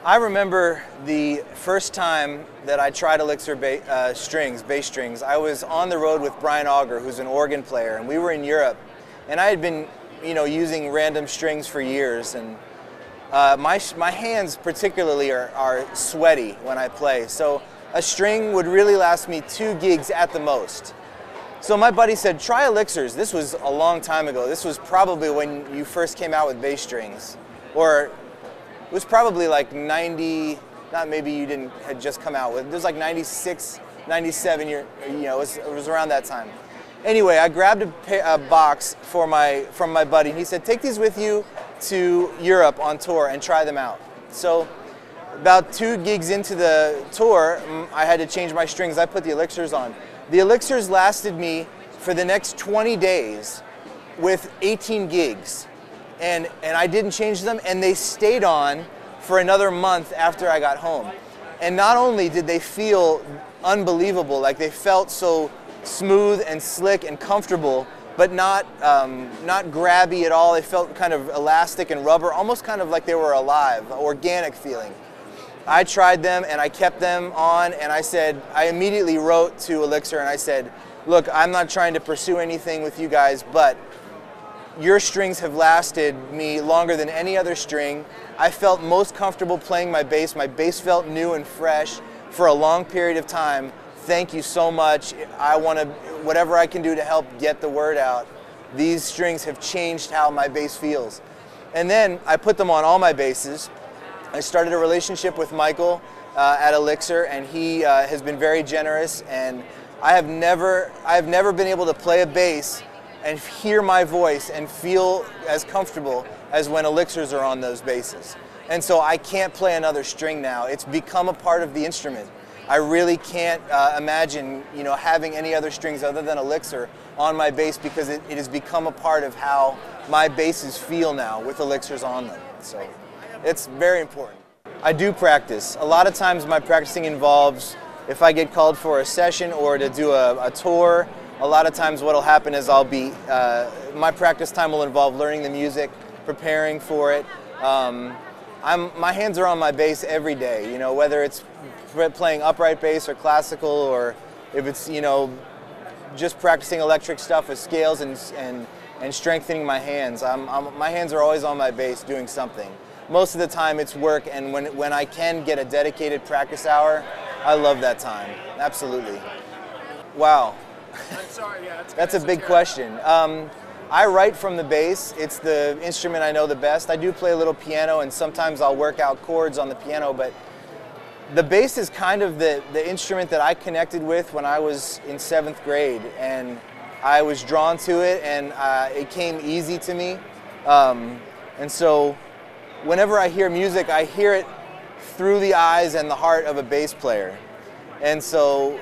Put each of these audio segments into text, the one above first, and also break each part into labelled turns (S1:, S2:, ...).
S1: I remember the first time that I tried Elixir bass strings. I was on the road with Brian Auger, who's an organ player, and we were in Europe. And I had been, using random strings for years, and my hands particularly are sweaty when I play. So a string would really last me 2 gigs at the most. So my buddy said, try Elixirs. This was a long time ago. This was probably when you first came out with bass strings. Or it was probably like 90, not maybe you had just come out with, it was like 96, 97, it was around that time. Anyway, I grabbed a box from my buddy, and he said, take these with you to Europe on tour and try them out. So about 2 gigs into the tour, I had to change my strings. I put the Elixirs on. The Elixirs lasted me for the next 20 days with 18 gigs. And I didn't change them, and they stayed on for another month after I got home. And not only did they feel unbelievable, like they felt so smooth and slick and comfortable, but not grabby at all. They felt kind of elastic and rubber, almost kind of like they were alive, organic feeling. I tried them and I kept them on, and I immediately wrote to Elixir and I said, look, I'm not trying to pursue anything with you guys, but your strings have lasted me longer than any other string. I felt most comfortable playing my bass. My bass felt new and fresh for a long period of time. Thank you so much. I want to, whatever I can do to help get the word out. These strings have changed how my bass feels. And then I put them on all my basses. I started a relationship with Michael at Elixir, and he has been very generous, and I have never been able to play a bass and hear my voice and feel as comfortable as when Elixirs are on those basses. And so I can't play another string now. It's become a part of the instrument. I really can't imagine having any other strings other than Elixir on my bass, because it has become a part of how my basses feel now with Elixirs on them. So it's very important. I do practice. A lot of times my practicing involves, if I get called for a session or to do a tour, a lot of times what will happen is my practice time will involve learning the music, preparing for it. My hands are on my bass every day, whether it's playing upright bass or classical, or if it's, just practicing electric stuff with scales and strengthening my hands. My hands are always on my bass doing something. Most of the time it's work, and when I can get a dedicated practice hour, I love that time, absolutely. Wow.
S2: I'm sorry, yeah,
S1: that's a big question. I write from the bass. It's the instrument I know the best. I do play a little piano, and sometimes I'll work out chords on the piano, but the bass is kind of the instrument that I connected with when I was in 7th grade, and I was drawn to it, and it came easy to me. And so whenever I hear music, I hear it through the eyes and the heart of a bass player. And so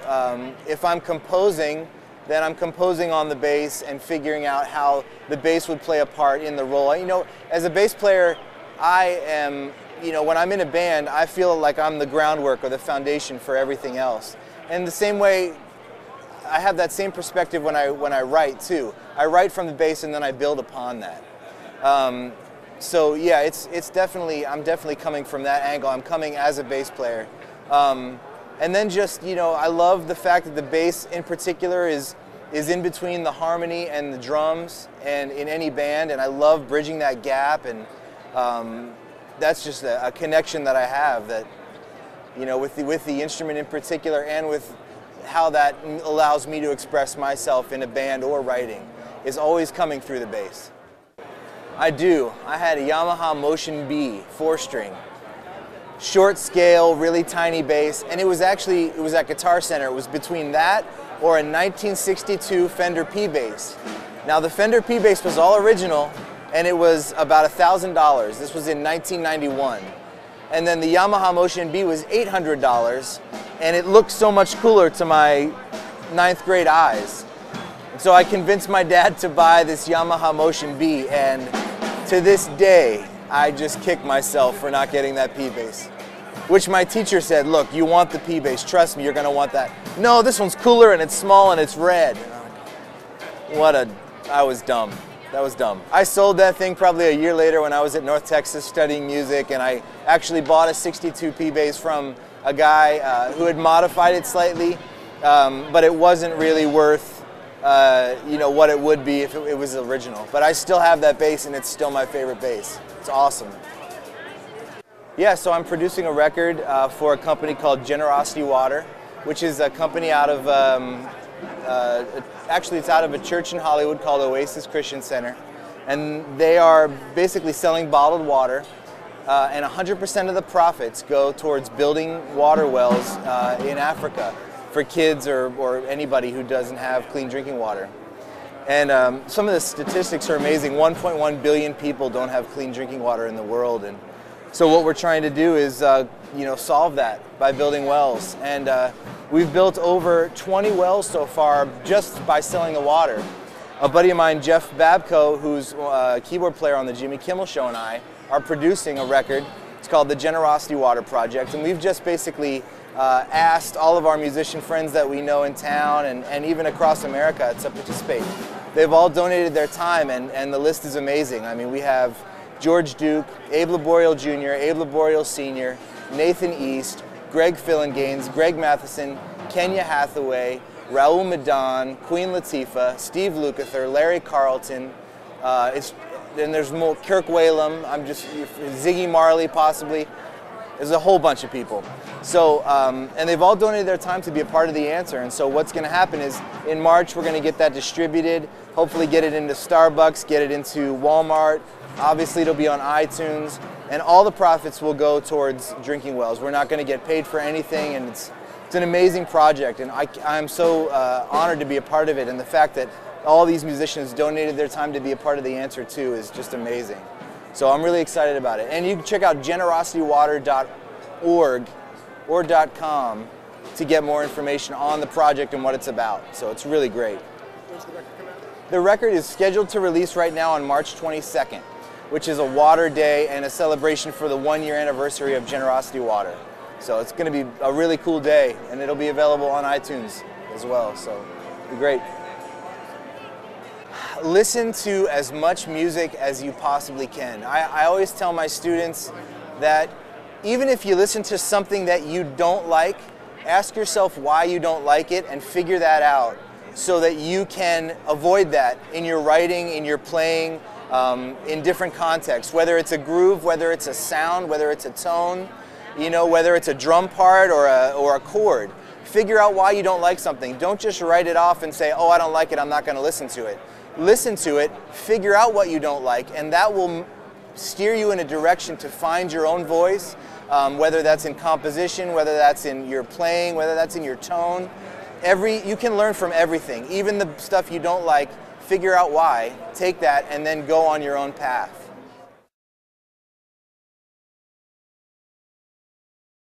S1: if I'm composing, then I'm composing on the bass and figuring out how the bass would play a part in the role. As a bass player, I am, when I'm in a band, I feel like I'm the groundwork or the foundation for everything else. And the same way, I have that same perspective when I write too. I write from the bass and then I build upon that. So yeah, I'm definitely coming from that angle. I'm coming as a bass player. And then just, I love the fact that the bass in particular is in between the harmony and the drums and in any band, and I love bridging that gap, and that's just a connection that I have that, with the instrument in particular, and with how that allows me to express myself in a band or writing, is always coming through the bass. I do. I had a Yamaha Motion B 4-string. Short scale, really tiny bass, and it was at Guitar Center. It was between that or a 1962 Fender P bass. Now the Fender P bass was all original, and it was about $1,000. This was in 1991. And then the Yamaha Motion B was $800, and it looked so much cooler to my 9th grade eyes. And so I convinced my dad to buy this Yamaha Motion B, and to this day, I just kick myself for not getting that P bass. Which my teacher said, look, you want the P bass, trust me, you're gonna want that. No, this one's cooler and it's small and it's red. And I was dumb. That was dumb. I sold that thing probably a year later when I was at North Texas studying music, and I actually bought a 62P bass from a guy who had modified it slightly, but it wasn't really worth what it would be if it was original. But I still have that bass, and it's still my favorite bass. It's awesome. Yeah, so I'm producing a record for a company called Generosity Water, which is a company out of actually, it's out of a church in Hollywood called Oasis Christian Center, and they are basically selling bottled water, and 100% of the profits go towards building water wells in Africa for kids or anybody who doesn't have clean drinking water. And some of the statistics are amazing. 1.1 billion people don't have clean drinking water in the world, and so what we're trying to do is solve that by building wells. And we've built over 20 wells so far just by selling the water. A buddy of mine, Jeff Babko, who's a keyboard player on the Jimmy Kimmel Show, and I are producing a record. It's called the Generosity Water Project, and we've just basically asked all of our musician friends that we know in town and even across America to participate. They've all donated their time, and the list is amazing. I mean, we have George Duke, Abe Laboriel Jr., Abe Laboriel Sr., Nathan East, Greg Fillinganes, Greg Matheson, Kenya Hathaway, Raul Madan, Queen Latifah, Steve Lukather, Larry Carlton, and there's more, Kirk Whalum, Ziggy Marley possibly. There's a whole bunch of people. So, and they've all donated their time to be a part of the answer. And so what's going to happen is in March we're going to get that distributed, hopefully get it into Starbucks, get it into Walmart. Obviously it'll be on iTunes, and all the profits will go towards drinking wells. We're not going to get paid for anything, and it's an amazing project, and I'm so honored to be a part of it, and the fact that all these musicians donated their time to be a part of the answer too is just amazing. So I'm really excited about it. And you can check out generositywater.org or .com to get more information on the project and what it's about. So it's really great.
S2: When's the record come out?
S1: The record is scheduled to release right now on March 22nd, which is a water day and a celebration for the 1-year anniversary of Generosity Water. So it's going to be a really cool day, and it'll be available on iTunes as well, so it'll be great. Listen to as much music as you possibly can. I always tell my students that even if you listen to something that you don't like, ask yourself why you don't like it and figure that out so that you can avoid that in your writing, in your playing, in different contexts, whether it's a groove, whether it's a sound, whether it's a tone, whether it's a drum part or a chord. Figure out why you don't like something. Don't just write it off and say, oh, I don't like it, I'm not going to listen to it. Listen to it, figure out what you don't like, and that will steer you in a direction to find your own voice, whether that's in composition, whether that's in your playing, whether that's in your tone. You can learn from everything, even the stuff you don't like. Figure out why, take that, and then go on your own path.